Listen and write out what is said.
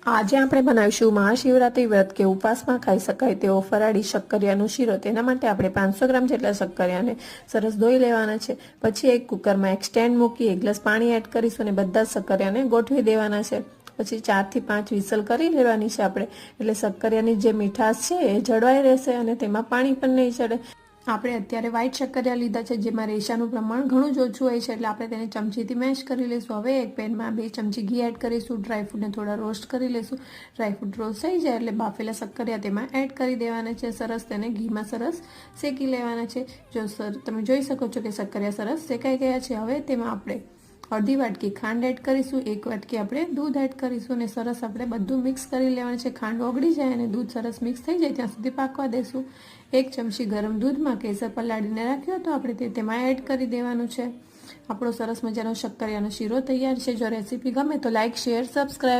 આજે આપણે બનાવીશું મહાશિવરાત્રી વ્રત કે ઉપવાસમાં ખાઈ શકાય તેવો ફરાળી શક્કરિયાનો શીરો। તેના માટે આપણે 500 ગ્રામ જેટલા શક્કરિયાને સરસ ધોઈ લેવાના છે। પછી એક કુકરમાં એક સ્ટેન્ડ મૂકી 1 ગ્લાસ પાણી એડ કરીશું અને બધા શક્કરિયાને ગોઠવી દેવાના છે। પછી 4 થી 5 વિસલ કરી લેવાની છે આપણે, એટલે શક્કરિયાની જે મીઠાશ છે એ જળવાઈ રહેશે અને તેમાં પાણી પણ નહીં ચડે। આપણે અત્યારે વ્હાઈટ શક્કરિયા લીધા છે, જેમાં રેશાનું પ્રમાણ ઘણું જ ઓછું હોય છે, એટલે આપણે તેને ચમચીથી મેશ કરી લઈશું। હવે એક પેનમાં 2 ચમચી ઘી એડ કરીશું, ડ્રાયફ્રૂટને થોડા રોસ્ટ કરી લઈશું। ડ્રાયફ્રૂટ રોસ્ટ થઈ જાય એટલે બાફેલા શક્કરિયા તેમાં એડ કરી દેવાના છે। સરસ તેને ઘીમાં સરસ શેકી લેવાના છે। જો તમે જોઈ શકો છો કે શક્કરિયા સરસ શેકાઈ ગયા છે। હવે તેમાં આપણે અડધી વાટકી ખાંડ એડ કરીશું, 1 વાટકી આપણે દૂધ એડ કરીશું અને સરસ આપણે બધું મિક્સ કરી લેવાનું છે। ખાંડ ઓગળી જાય અને દૂધ સરસ મિક્સ થઈ જાય ત્યાં સુધી પાકવા દેશું। 1 ચમચી ગરમ દૂધમાં કેસર પલાળીને રાખ્યો તો આપણે તેમાં એડ કરી દેવાનું છે। આપણો સરસ મજાનો શક્કરિયાનો શીરો તૈયાર છે। જો રેસીપી ગમે તો લાઈક, શેર, સબસ્ક્રાઈબ।